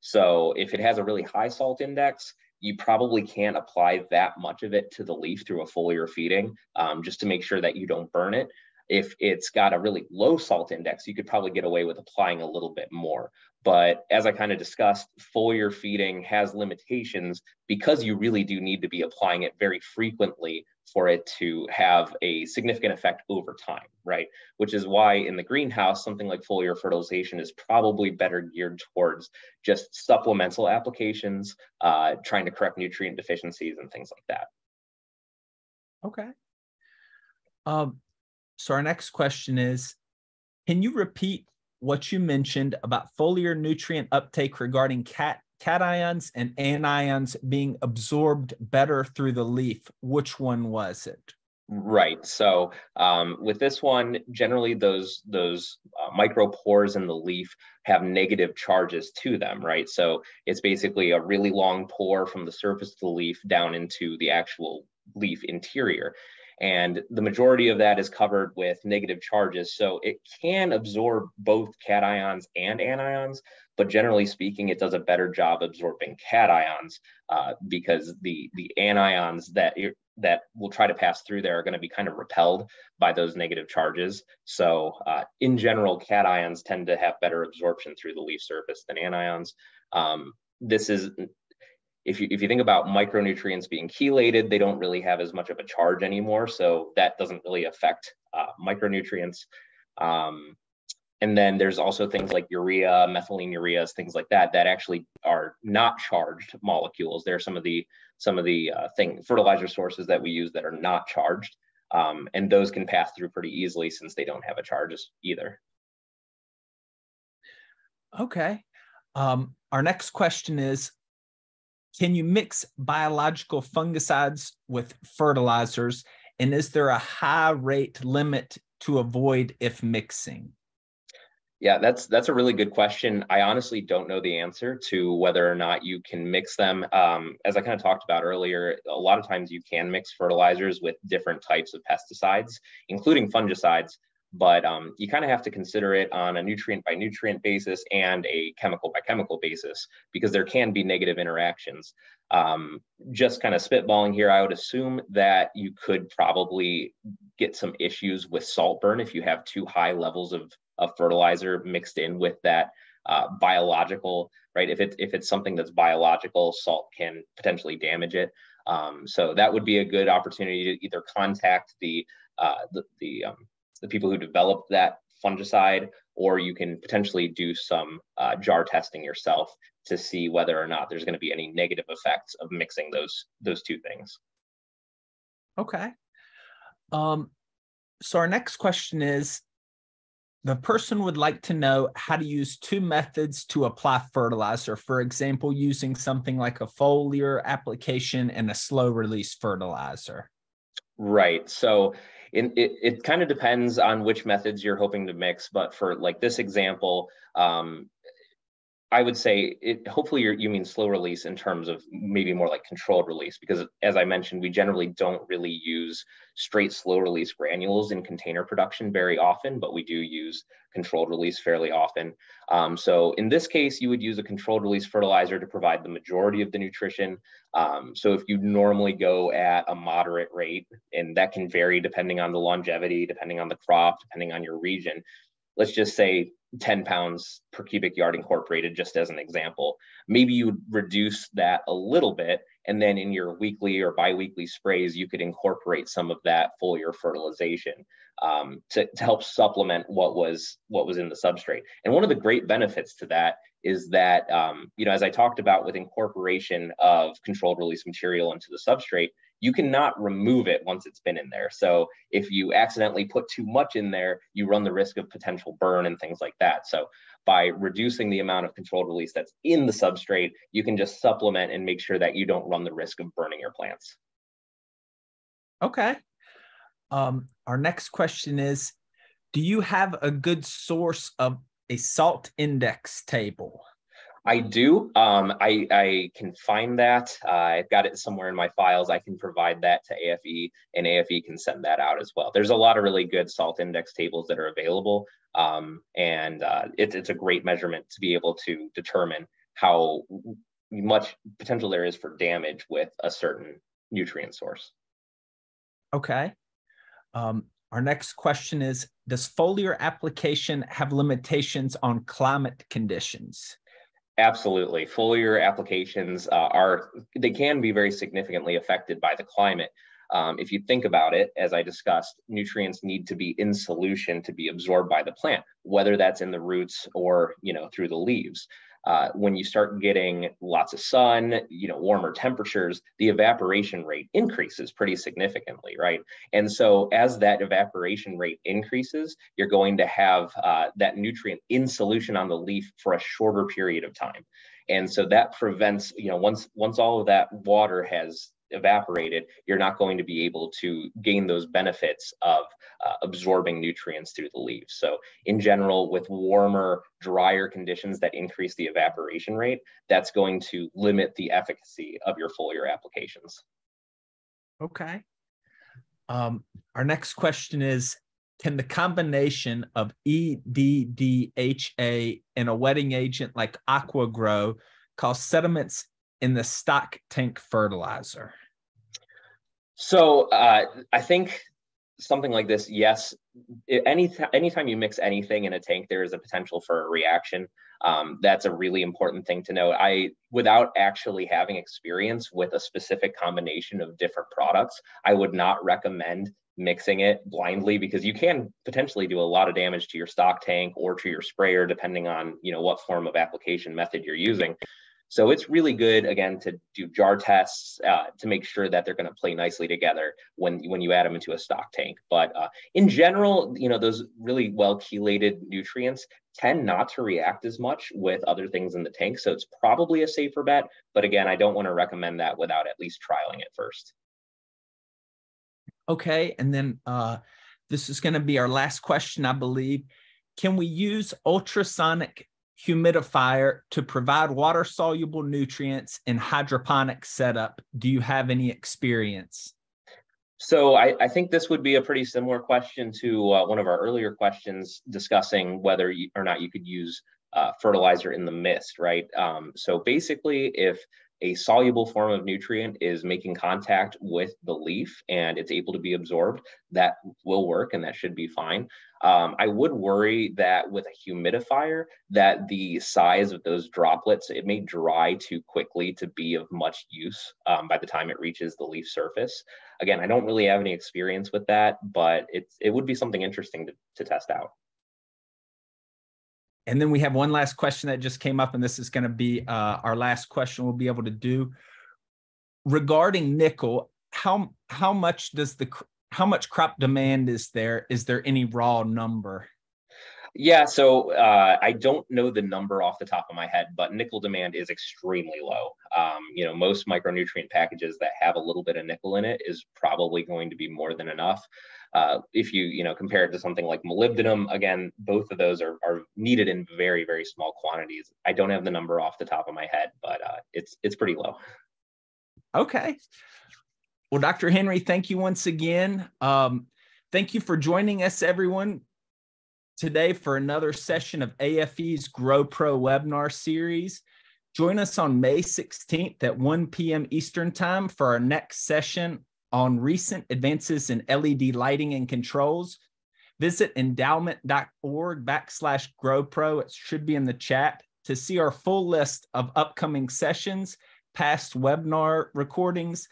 So if it has a really high salt index, you probably can't apply that much of it to the leaf through a foliar feeding, just to make sure that you don't burn it. If it's got a really low salt index, you could probably get away with applying a little bit more. But as I kind of discussed, foliar feeding has limitations because you really do need to be applying it very frequently for it to have a significant effect over time, right? Which is why in the greenhouse, something like foliar fertilization is probably better geared towards just supplemental applications, trying to correct nutrient deficiencies and things like that. Okay. So our next question is, can you repeat what you mentioned about foliar nutrient uptake regarding cations and anions being absorbed better through the leaf? Which one was it? Right. So with this one, generally those micropores in the leaf have negative charges to them, right? So it's basically a really long pore from the surface of the leaf down into the actual leaf interior. And the majority of that is covered with negative charges. So it can absorb both cations and anions, but generally speaking, it does a better job absorbing cations because the anions that will try to pass through there are going to be kind of repelled by those negative charges. So in general, cations tend to have better absorption through the leaf surface than anions. This is, if you think about micronutrients being chelated, they don't really have as much of a charge anymore. So that doesn't really affect micronutrients. And then there's also things like urea, methylene ureas, things like that, that actually are not charged molecules. There are some of the fertilizer sources that we use that are not charged. And those can pass through pretty easily since they don't have a charge either. Okay. Our next question is, can you mix biological fungicides with fertilizers? And is there a high rate limit to avoid if mixing? Yeah, that's a really good question. I honestly don't know the answer to whether or not you can mix them. As I kind of talked about earlier, a lot of times you can mix fertilizers with different types of pesticides, including fungicides, but you kind of have to consider it on a nutrient by nutrient basis and a chemical by chemical basis, because there can be negative interactions. Just kind of spitballing here, I would assume that you could probably get some issues with salt burn if you have too high levels of fertilizer mixed in with that biological, right? If it's something that's biological, salt can potentially damage it. So that would be a good opportunity to either contact the people who developed that fungicide, or you can potentially do some jar testing yourself to see whether or not there's going to be any negative effects of mixing those two things. Okay. So our next question is, the person would like to know how to use two methods to apply fertilizer. For example, using something like a foliar application and a slow release fertilizer. Right. So it kind of depends on which methods you're hoping to mix. But for like this example, I would say hopefully you mean slow release in terms of maybe more like controlled release, because as I mentioned, we generally don't really use straight slow release granules in container production very often, but we do use controlled release fairly often. So in this case, you would use a controlled release fertilizer to provide the majority of the nutrition. So if you normally go at a moderate rate, and that can vary depending on the longevity, depending on the crop, depending on your region, let's just say 10 pounds per cubic yard incorporated, just as an example. Maybe you would reduce that a little bit, and then in your weekly or biweekly sprays, you could incorporate some of that foliar fertilization to help supplement what was in the substrate. And one of the great benefits to that is that, as I talked about with incorporation of controlled release material into the substrate, you cannot remove it once it's been in there. So if you accidentally put too much in there, you run the risk of potential burn and things like that. So by reducing the amount of controlled release that's in the substrate, you can just supplement and make sure that you don't run the risk of burning your plants. Okay. Our next question is, do you have a good source of a salt index table? I do. I can find that. I've got it somewhere in my files. I can provide that to AFE, and AFE can send that out as well. There's a lot of really good salt index tables that are available, and it's a great measurement to be able to determine how much potential there is for damage with a certain nutrient source. Okay. Our next question is, does foliar application have limitations on climate conditions? Absolutely. Foliar applications they can be very significantly affected by the climate. If you think about it, as I discussed, nutrients need to be in solution to be absorbed by the plant, whether that's in the roots or, through the leaves. When you start getting lots of sun, warmer temperatures, the evaporation rate increases pretty significantly, right? And so as that evaporation rate increases, you're going to have that nutrient in solution on the leaf for a shorter period of time. And so that prevents, once all of that water has evaporated, you're not going to be able to gain those benefits of absorbing nutrients through the leaves. So in general, with warmer, drier conditions that increase the evaporation rate, that's going to limit the efficacy of your foliar applications. Okay. Our next question is, can the combination of EDDHA and a wetting agent like AquaGrow cause sediments in the stock tank fertilizer? So I think something like this, yes. Anytime you mix anything in a tank, there is a potential for a reaction. That's a really important thing to know. Without actually having experience with a specific combination of different products, I would not recommend mixing it blindly, because you can potentially do a lot of damage to your stock tank or to your sprayer, depending on what form of application method you're using. So it's really good, again, to do jar tests to make sure that they're going to play nicely together when you add them into a stock tank. But in general, those really well chelated nutrients tend not to react as much with other things in the tank. So it's probably a safer bet. But again, I don't want to recommend that without at least trialing it first. Okay. And then this is going to be our last question, I believe. Can we use ultrasonic humidifier to provide water-soluble nutrients in hydroponic setup? Do you have any experience? So I think this would be a pretty similar question to one of our earlier questions discussing whether or not you could use fertilizer in the mist, right? So basically, if a soluble form of nutrient is making contact with the leaf and it's able to be absorbed, that will work and that should be fine. I would worry that with a humidifier, that the size of those droplets, it may dry too quickly to be of much use by the time it reaches the leaf surface. Again, I don't really have any experience with that, but it would be something interesting to test out. And then we have one last question that just came up, and this is going to be our last question we'll be able to do. Regarding nickel, how much crop demand is there? Is there any raw number? Yeah, so I don't know the number off the top of my head, but nickel demand is extremely low. Most micronutrient packages that have a little bit of nickel in it is probably going to be more than enough. If you compare it to something like molybdenum, again, both of those are needed in very, very small quantities. I don't have the number off the top of my head, but it's pretty low. Okay. Well, Dr. Henry, thank you once again. Thank you for joining us, everyone, today for another session of AFE's Grow Pro webinar series. Join us on May 16th at 1 p.m. Eastern Time for our next session on recent advances in LED lighting and controls. Visit endowment.org/GrowPro. It should be in the chat to see our full list of upcoming sessions, past webinar recordings,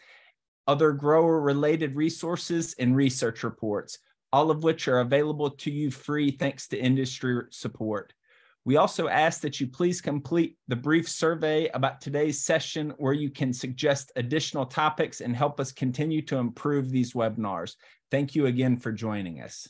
other grower-related resources, and research reports, all of which are available to you free thanks to industry support. We also ask that you please complete the brief survey about today's session where you can suggest additional topics and help us continue to improve these webinars. Thank you again for joining us.